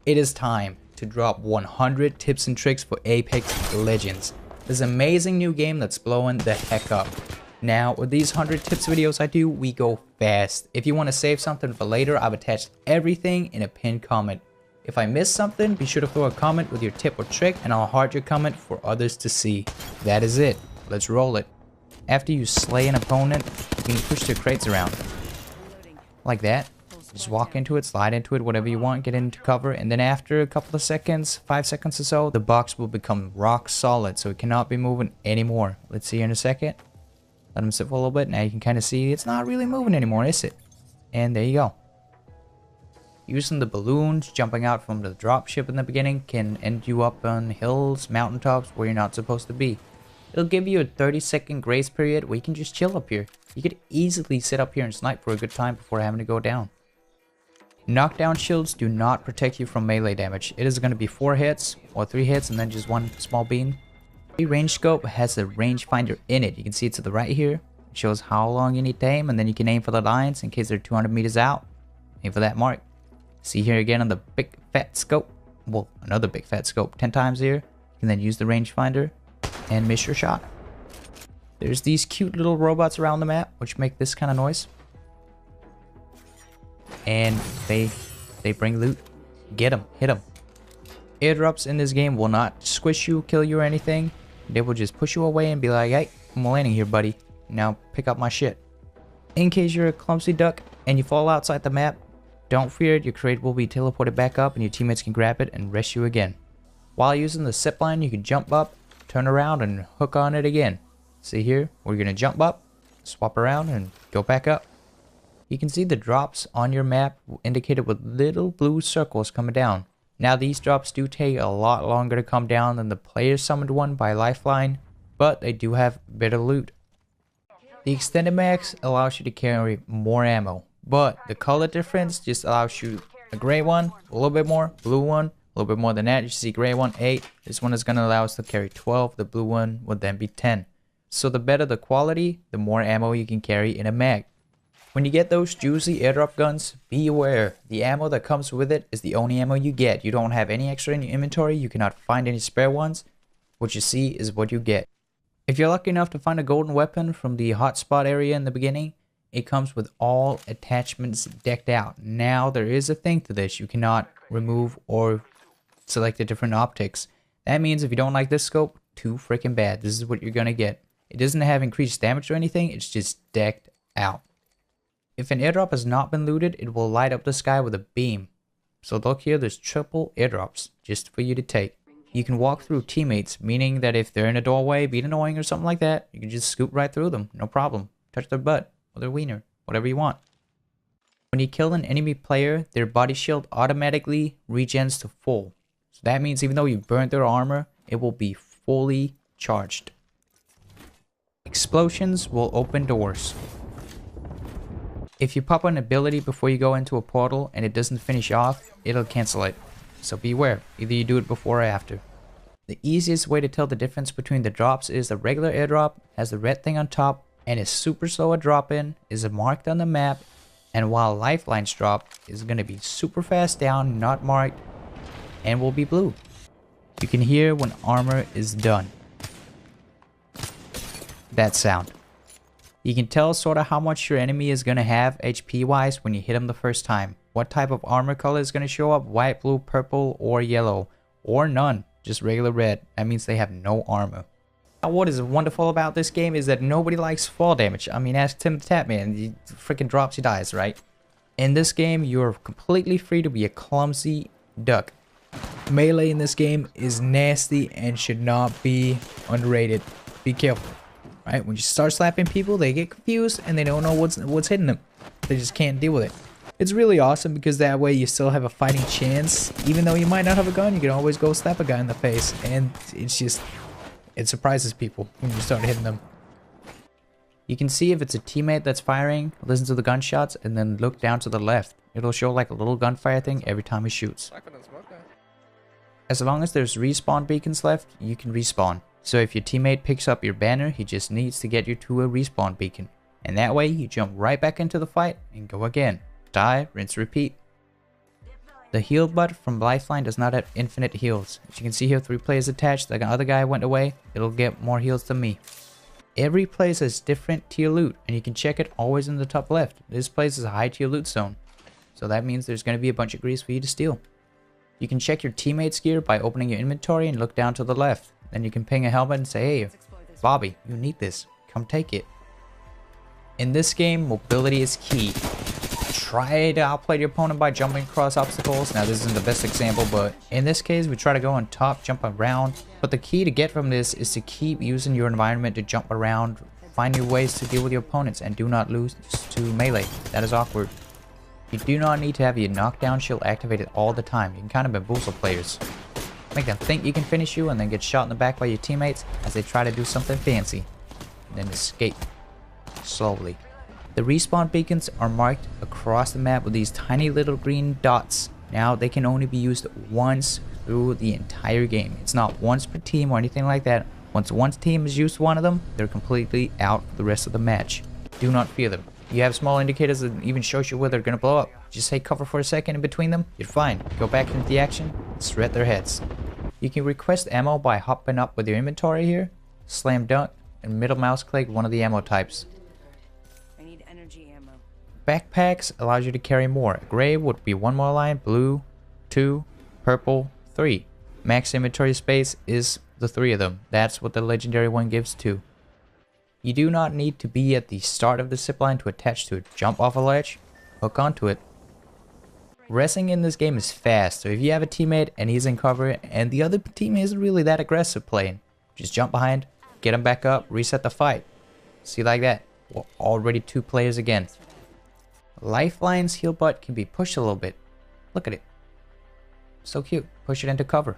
It is time to drop 100 tips and tricks for Apex Legends. This amazing new game that's blowing the heck up. Now, with these 100 tips videos I do, we go fast. If you want to save something for later, I've attached everything in a pinned comment. If I miss something, be sure to throw a comment with your tip or trick, and I'll heart your comment for others to see. That is it. Let's roll it. After you slay an opponent, you can push their crates around. Like that. Just walk into it, slide into it, whatever you want, get into cover, and then after a couple of seconds, 5 seconds or so, the box will become rock solid, so it cannot be moving anymore. Let's see here in a second. Let them sit for a little bit. Now you can kind of see it's not really moving anymore, is it? And there you go. Using the balloons jumping out from the dropship in the beginning can end you up on hills, mountaintops where you're not supposed to be. It'll give you a 30-second grace period where you can just chill up here. You could easily sit up here and snipe for a good time before having to go down. Knockdown shields do not protect you from melee damage. It is going to be 4 hits or 3 hits and then just 1 small beam. The range scope has a rangefinder in it. You can see it to the right here. It shows how long you need to aim, and then you can aim for the lines in case they're 200 meters out. Aim for that mark. See here again on the big fat scope. Well, another big fat scope 10 times here. You can then use the rangefinder and miss your shot. There's these cute little robots around the map which make this kind of noise. And they bring loot. Get them, hit them. Airdrops in this game will not squish you, kill you or anything. They will just push you away and be like, hey, I'm landing here, buddy. Now pick up my shit. In case you're a clumsy duck and you fall outside the map, don't fear it, your crate will be teleported back up and your teammates can grab it and rest you again. While using the zip line, you can jump up, turn around and hook on it again. See here, we're going to jump up, swap around and go back up. You can see the drops on your map indicated with little blue circles coming down. Now these drops do take a lot longer to come down than the player summoned one by Lifeline, but they do have better loot. The extended max allows you to carry more ammo, but the color difference just allows you a gray one, a little bit more, blue one, a little bit more than that. You see gray one, 8. This one is going to allow us to carry 12. The blue one would then be 10. So the better the quality, the more ammo you can carry in a mag. When you get those juicy airdrop guns, be aware, the ammo that comes with it is the only ammo you get. You don't have any extra in your inventory, you cannot find any spare ones. What you see is what you get. If you're lucky enough to find a golden weapon from the hotspot area in the beginning, it comes with all attachments decked out. Now there is a thing to this, you cannot remove or select the different optics. That means if you don't like this scope, too freaking bad. This is what you're gonna get. It doesn't have increased damage or anything, it's just decked out. If an airdrop has not been looted, it will light up the sky with a beam. So look here, there's triple airdrops just for you to take. You can walk through teammates, meaning that if they're in a doorway, being annoying or something like that, you can just scoot right through them, no problem. Touch their butt or their wiener, whatever you want. When you kill an enemy player, their body shield automatically regens to full. So that means even though you burnt their armor, it will be fully charged. Explosions will open doors. If you pop an ability before you go into a portal and it doesn't finish off, it'll cancel it. So beware, either you do it before or after. The easiest way to tell the difference between the drops is the regular airdrop has the red thing on top and is super slow at drop in, is marked on the map, and while Lifeline's drop is going to be super fast down, not marked, and will be blue. You can hear when armor is done. That sound. You can tell sort of how much your enemy is going to have HP wise when you hit him the first time. What type of armor color is going to show up, white, blue, purple, or yellow, or none, just regular red. That means they have no armor. Now what is wonderful about this game is that nobody likes fall damage. I mean, ask Tim the Tatman, he freaking drops, he dies, right? In this game, you're completely free to be a clumsy duck. Melee in this game is nasty and should not be underrated. Be careful. Right, when you start slapping people, they get confused and they don't know what's hitting them. They just can't deal with it. It's really awesome because that way you still have a fighting chance. Even though you might not have a gun, you can always go slap a guy in the face. And it's just, it surprises people when you start hitting them. You can see if it's a teammate that's firing, listen to the gunshots, and then look down to the left. It'll show like a little gunfire thing every time he shoots. As long as there's respawn beacons left, you can respawn. So if your teammate picks up your banner, he just needs to get you to a respawn beacon. And that way you jump right back into the fight and go again. Die, rinse, repeat. The heal butt from Lifeline does not have infinite heals. As you can see here, 3 players attached. The other guy went away. It'll get more heals than me. Every place has different tier loot, and you can check it always in the top left. This place is a high tier loot zone, so that means there's going to be a bunch of grease for you to steal. You can check your teammates' gear by opening your inventory and look down to the left. Then you can ping a helmet and say, hey, Bobby, you need this. Come take it. In this game, mobility is key. Try to outplay your opponent by jumping across obstacles. Now this isn't the best example, but in this case we try to go on top, jump around. But the key to get from this is to keep using your environment to jump around, find new ways to deal with your opponents, and do not lose to melee. That is awkward. You do not need to have your knockdown shield activated all the time. You can kind of bamboozle players. Make them think you can finish you and then get shot in the back by your teammates as they try to do something fancy. And then escape slowly. The respawn beacons are marked across the map with these tiny little green dots. Now they can only be used once through the entire game. It's not once per team or anything like that. Once one team has used one of them, they're completely out for the rest of the match. Do not fear them. You have small indicators that even shows you where they're gonna blow up. Just take cover for a second in between them, you're fine. Go back into the action, shred their heads. You can request ammo by hopping up with your inventory here, slam dunk, and middle mouse click one of the ammo types. Backpacks allows you to carry more. Gray would be 1 more line, blue 2, purple 3. Max inventory space is the 3 of them. That's what the legendary one gives too. You do not need to be at the start of the zipline to attach to it. Jump off a ledge, hook onto it. Resing in this game is fast, so if you have a teammate and he's in cover and the other team isn't really that aggressive playing, just jump behind, get him back up, reset the fight. See, like that, we're already 2 players again. Lifeline's heal butt can be pushed a little bit. Look at it. So cute. Push it into cover.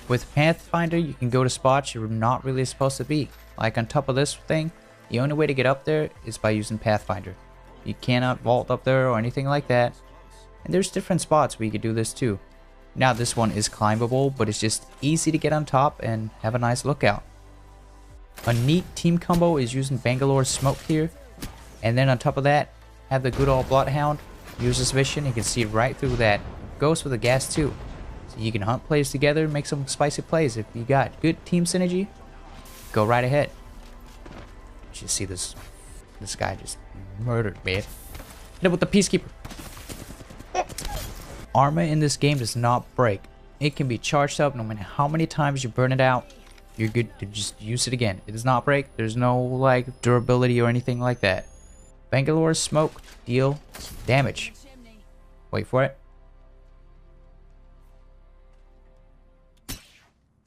With Pathfinder, you can go to spots you're not really supposed to be. Like on top of this thing, the only way to get up there is by using Pathfinder. You cannot vault up there or anything like that. And there's different spots where you could do this too. Now this one is climbable, but it's just easy to get on top and have a nice lookout. A neat team combo is using Bangalore's smoke here. And then on top of that, have the good old Bloodhound. Use his vision, you can see right through that. Goes with the gas too. So you can hunt plays together and make some spicy plays. If you got good team synergy, go right ahead. You see this guy just murdered, man. Hit him with the Peacekeeper. Armor in this game does not break. It can be charged up no matter how many times you burn it out. You're good to just use it again. It does not break. There's no like durability or anything like that. Bangalore's smoke deal damage. Wait for it.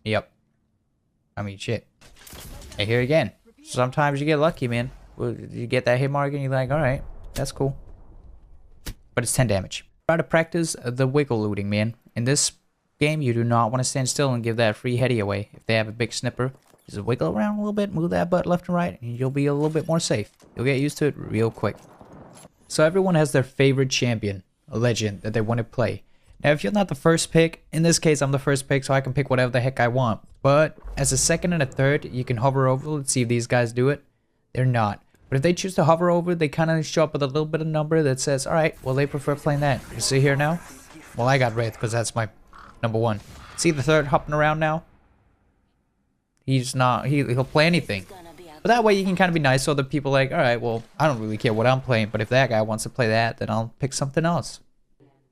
Yep. I mean, shit. And here again. Sometimes you get lucky, man. You get that hit mark and you're like, alright, that's cool. But it's 10 damage. Try to practice the wiggle looting, man. In this game, you do not want to stand still and give that free heady away. If they have a big snipper, just wiggle around a little bit, move that butt left and right, and you'll be a little bit more safe. You'll get used to it real quick. So everyone has their favorite champion, a legend that they want to play. Now if you're not the first pick, in this case I'm the first pick so I can pick whatever the heck I want. But as a second and a third, you can hover over, let's see if these guys do it. They're not. But if they choose to hover over, they kind of show up with a little bit of number that says, alright, well they prefer playing that. You see here now? Well I got Wraith because that's my number 1. See the third hopping around now? He's not, he'll play anything. But that way you can kind of be nice so other people like, alright, well, I don't really care what I'm playing, but if that guy wants to play that, then I'll pick something else.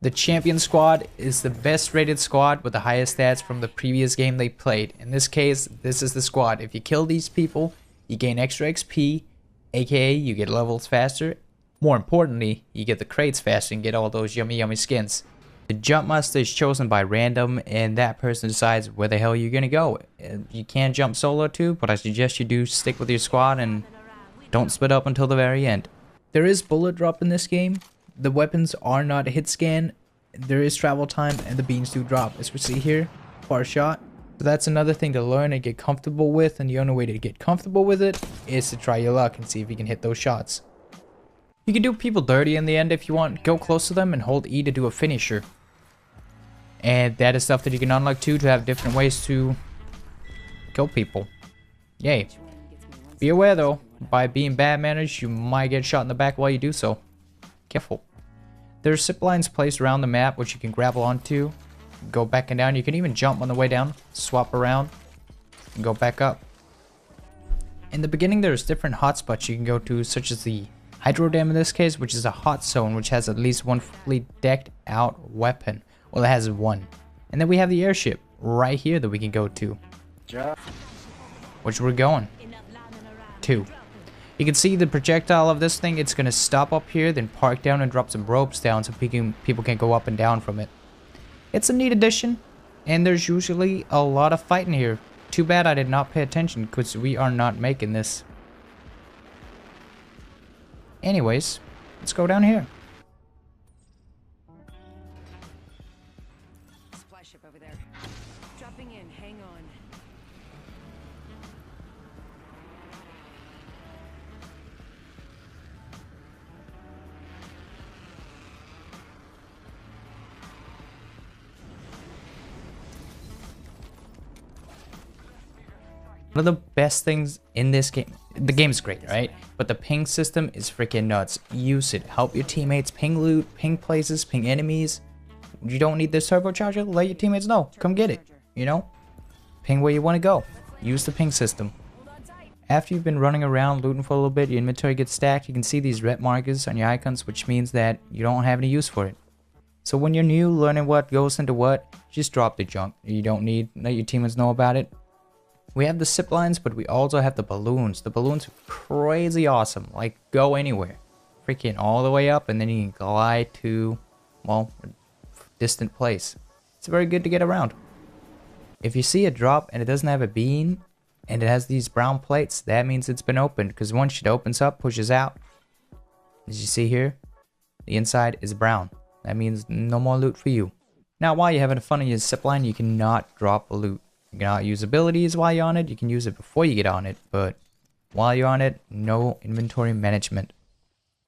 The champion squad is the best rated squad with the highest stats from the previous game they played. In this case, this is the squad. If you kill these people, you gain extra XP, aka you get levels faster. More importantly, you get the crates faster and get all those yummy skins. The jump master is chosen by random and that person decides where the hell you're gonna go. You can jump solo too, but I suggest you do stick with your squad and don't split up until the very end. There is bullet drop in this game. The weapons are not hit scan. There is travel time and the beans do drop, as we see here, per shot. So that's another thing to learn and get comfortable with, and the only way to get comfortable with it is to try your luck and see if you can hit those shots. You can do people dirty in the end if you want. Go close to them and hold E to do a finisher. And that is stuff that you can unlock too, to have different ways to kill people. Yay. Be aware though, by being bad manners, you might get shot in the back while you do so. Careful. There's zip lines placed around the map which you can grab onto, go back and down. You can even jump on the way down, swap around, and go back up. In the beginning, there's different hotspots you can go to, such as the Hydro Dam in this case, which is a hot zone which has at least one fully decked out weapon. Well, it has one. And then we have the airship right here that we can go to, which we're going to. You can see the projectile of this thing. It's going to stop up here, then park down and drop some ropes down so people can go up and down from it. It's a neat addition, and there's usually a lot of fighting here. Too bad I did not pay attention because we are not making this. Anyways, let's go down here. Supply ship over there. Dropping in, hang on. One of the best things in this game, the game's great, right? But the ping system is freaking nuts. Use it. Help your teammates ping loot, ping places, ping enemies. You don't need this turbocharger? Let your teammates know. Come get it. You know? Ping where you want to go. Use the ping system. After you've been running around looting for a little bit, your inventory gets stacked. You can see these red markers on your icons, which means that you don't have any use for it. So when you're new, learning what goes into what, just drop the junk. You don't need, let your teammates know about it. We have the zip lines, but we also have the balloons. The balloons are crazy awesome. Like, go anywhere. Freaking all the way up, and then you can glide to, well, a distant place. It's very good to get around. If you see a drop and it doesn't have a beam, and it has these brown plates, that means it's been opened. Because once it opens up, pushes out, as you see here, the inside is brown. That means no more loot for you. Now, while you're having fun on your zip line, you cannot drop loot. You cannot use abilities while you're on it. You can use it before you get on it, but while you're on it, no inventory management.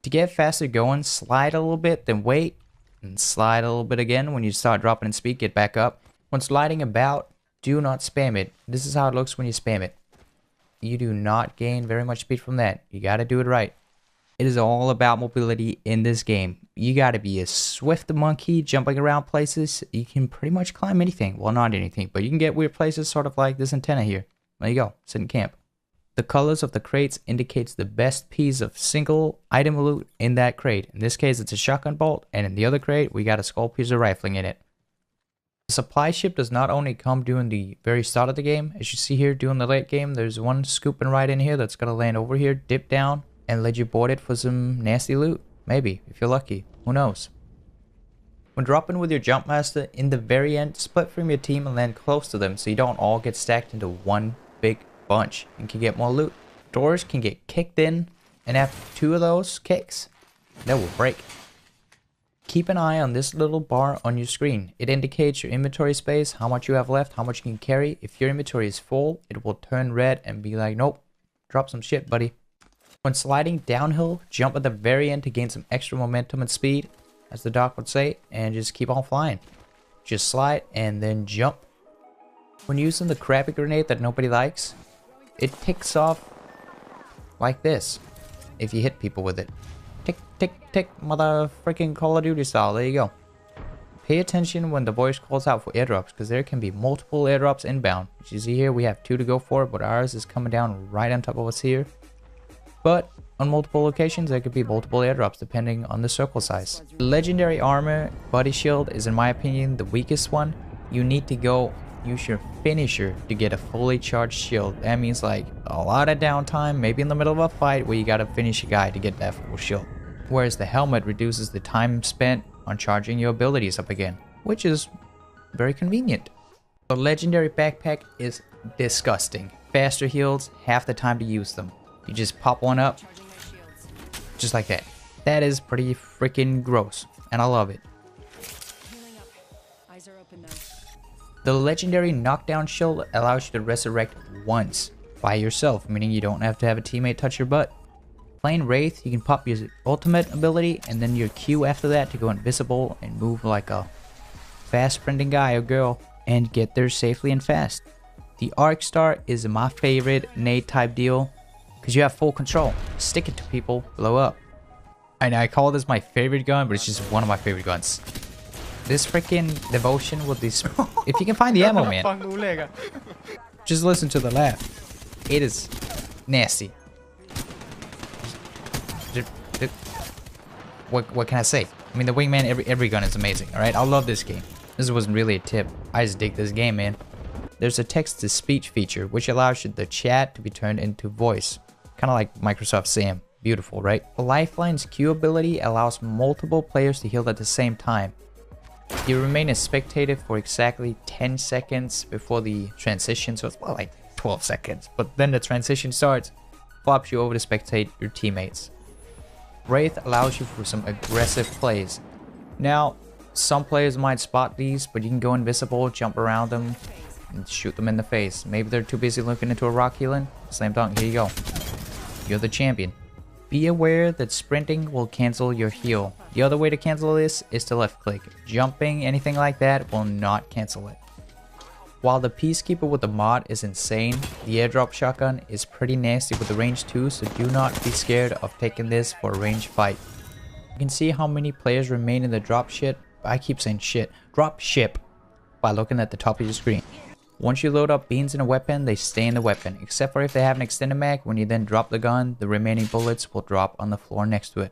To get faster going, slide a little bit, then wait, and slide a little bit again. When you start dropping in speed, get back up. When sliding about, do not spam it. This is how it looks when you spam it. You do not gain very much speed from that. You gotta do it right. It is all about mobility in this game. You gotta be a swift monkey jumping around places. You can pretty much climb anything. Well, not anything, but you can get weird places, sort of like this antenna here. There you go, sit in camp. The colors of the crates indicates the best piece of single item loot in that crate. In this case, it's a shotgun bolt, and in the other crate, we got a skull piece of rifling in it. The supply ship does not only come during the very start of the game. As you see here, during the late game, there's one scooping right in here that's gonna land over here, dip down, and let you board it for some nasty loot. Maybe, if you're lucky. Who knows? When dropping with your jump master, in the very end, split from your team and land close to them so you don't all get stacked into one big bunch and can get more loot. Doors can get kicked in, and after 2 of those kicks, they will break. Keep an eye on this little bar on your screen. It indicates your inventory space, how much you have left, how much you can carry. If your inventory is full, it will turn red and be like, nope, drop some shit, buddy. When sliding downhill, jump at the very end to gain some extra momentum and speed, as the doc would say, and just keep on flying. Just slide and then jump. When using the crappy grenade that nobody likes, it ticks off like this if you hit people with it. Tick, tick, tick, mother freaking Call of Duty style. There you go. Pay attention when the voice calls out for airdrops, because there can be multiple airdrops inbound. As you see here, we have 2 to go for, but ours is coming down right on top of us here. But on multiple locations, there could be multiple airdrops depending on the circle size. Legendary armor body shield is, in my opinion, the weakest one. You need to go use your finisher to get a fully charged shield. That means like a lot of downtime, maybe in the middle of a fight where you gotta finish a guy to get that full shield. Whereas the helmet reduces the time spent on charging your abilities up again, which is very convenient. The legendary backpack is disgusting. Faster heals, half the time to use them. You just pop one up, just like that. That is pretty freaking gross, and I love it. Eyes are open now. The legendary knockdown shield allows you to resurrect once by yourself, meaning you don't have to have a teammate touch your butt. Playing Wraith, you can pop your ultimate ability and then your Q after that to go invisible and move like a fast sprinting guy or girl and get there safely and fast. The Arc Star is my favorite nade type deal, because you have full control. Stick it to people, blow up. And I call this my favorite gun, but it's just one of my favorite guns. This freaking devotion with these. If you can find the ammo, man. Just listen to the laugh. It is nasty. What can I say? I mean, the Wingman, every gun is amazing, alright? I love this game. This wasn't really a tip. I just dig this game, man. There's a text-to-speech feature, which allows the chat to be turned into voice. Kind of like Microsoft Sam. Beautiful, right? The Lifeline's Q ability allows multiple players to heal at the same time. You remain a spectator for exactly 10 seconds before the transition, so it's more like 12 seconds. But then the transition starts, flops you over to spectate your teammates. Wraith allows you for some aggressive plays. Now, some players might spot these, but you can go invisible, jump around them, and shoot them in the face. Maybe they're too busy looking into a rock healing. Slam dunk, here you go. You're the champion. Be aware that sprinting will cancel your heal. The other way to cancel this is to left click. Jumping, anything like that, will not cancel it. While the Peacekeeper with the mod is insane, the airdrop shotgun is pretty nasty with the range too, so do not be scared of taking this for a range fight. You can see how many players remain in the drop ship. I keep saying shit. Drop ship by looking at the top of your screen. Once you load up beans in a weapon, they stay in the weapon, except for if they have an extended mag. When you then drop the gun, the remaining bullets will drop on the floor next to it.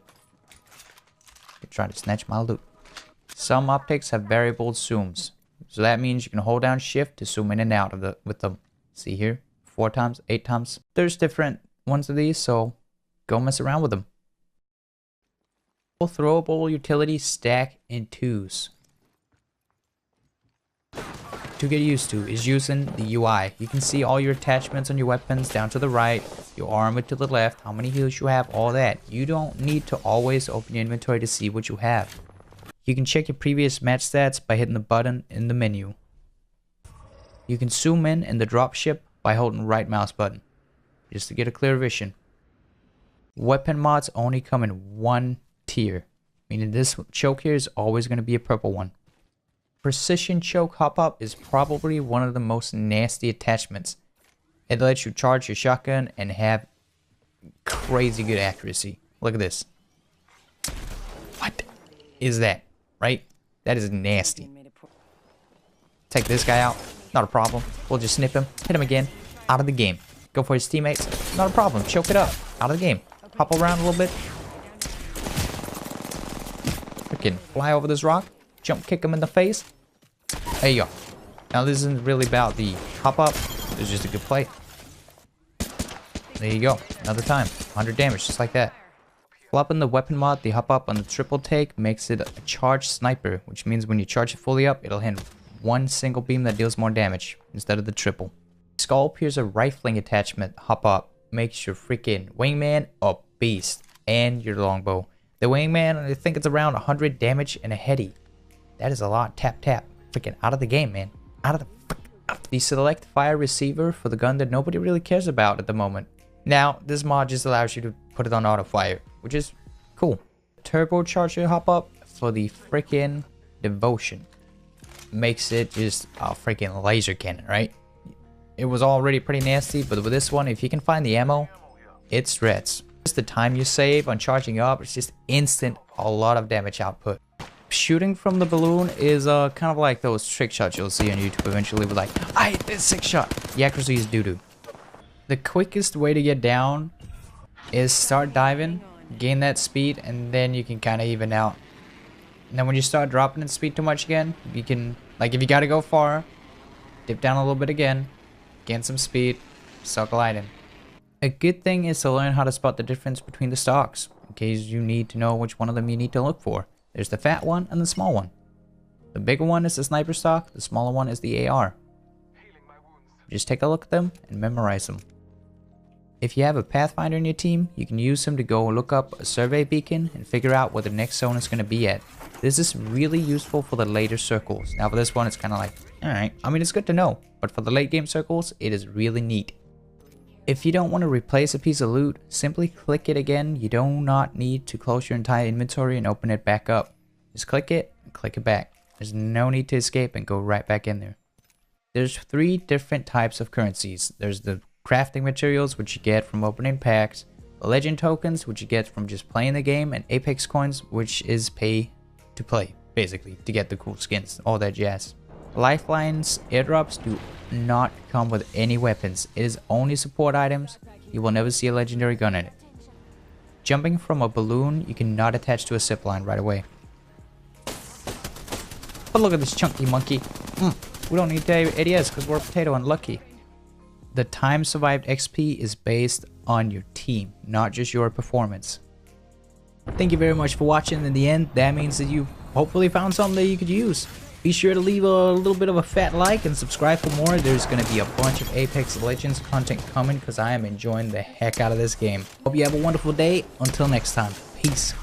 You're trying to snatch my loot. Some optics have variable zooms, so that means you can hold down shift to zoom in and out of with them. See here, 4 times, 8 times. There's different ones of these, so go mess around with them. Throwable utilities stack in 2s. To get used to is using the UI. You can see all your attachments on your weapons down to the right, your armor to the left, how many heals you have, all that. You don't need to always open your inventory to see what you have. You can check your previous match stats by hitting the button in the menu. You can zoom in the dropship by holding right mouse button, just to get a clear vision. Weapon mods only come in one tier, meaning this choke here is always going to be a purple one. Precision choke hop up is probably one of the most nasty attachments. It lets you charge your shotgun and have crazy good accuracy. Look at this. What is that? Right? That is nasty. Take this guy out. Not a problem. We'll just snip him. Hit him again. Out of the game. Go for his teammates. Not a problem. Choke it up. Out of the game. Hop around a little bit. Freaking fly over this rock. Jump kick him in the face. There you go. Now this isn't really about the hop up. It's just a good play. There you go. Another time. 100 damage just like that. Flopping the weapon mod, the hop up on the triple take makes it a charged sniper, which means when you charge it fully up, it'll hit one single beam that deals more damage instead of the triple. Skull Piercer rifling attachment hop up makes your freaking wingman a beast and your longbow. The wingman, I think it's around 100 damage and a heady. That is a lot. Tap tap. Freaking out of the game, man. Out of the select fire receiver for the gun that nobody really cares about at the moment. Now, this mod just allows you to put it on auto fire, which is cool. Turbocharger hop up for the freaking devotion makes it just a freaking laser cannon, right? It was already pretty nasty, but with this one, if you can find the ammo, it shreds. Just the time you save on charging up, it's just instant, a lot of damage output. Shooting from the balloon is kind of like those trick shots you'll see on YouTube eventually, but like, I hit this 6 shot. The accuracy is doo-doo. The quickest way to get down is start diving, gain that speed, and then you can kind of even out. And then when you start dropping in speed too much again, you can, like if you gotta go far, dip down a little bit again, gain some speed, start gliding. A good thing is to learn how to spot the difference between the stocks, in case you need to know which one of them you need to look for. There's the fat one and the small one. The bigger one is the sniper stock, the smaller one is the AR. Just take a look at them and memorize them. If you have a Pathfinder in your team, you can use them to go look up a survey beacon and figure out where the next zone is going to be at. This is really useful for the later circles. Now for this one, it's kind of like, alright, I mean it's good to know, but for the late game circles, it is really neat. If you don't want to replace a piece of loot, simply click it again. You do not need to close your entire inventory and open it back up. Just click it and click it back. There's no need to escape and go right back in there. There's 3 different types of currencies. There's the crafting materials, which you get from opening packs, legend tokens, which you get from just playing the game, and Apex coins, which is pay to play, basically, to get the cool skins, all that jazz. Lifelines airdrops do not come with any weapons. It is only support items. You will never see a legendary gun in it. Jumping from a balloon, you cannot attach to a zipline right away. But look at this chunky monkey. We don't need ADS because we're potato and lucky. The time survived XP is based on your team, not just your performance. Thank you very much for watching. In the end, that means that you hopefully found something that you could use. Be sure to leave a little bit of a fat like and subscribe for more. There's going to be a bunch of Apex Legends content coming because I am enjoying the heck out of this game. Hope you have a wonderful day. Until next time, peace.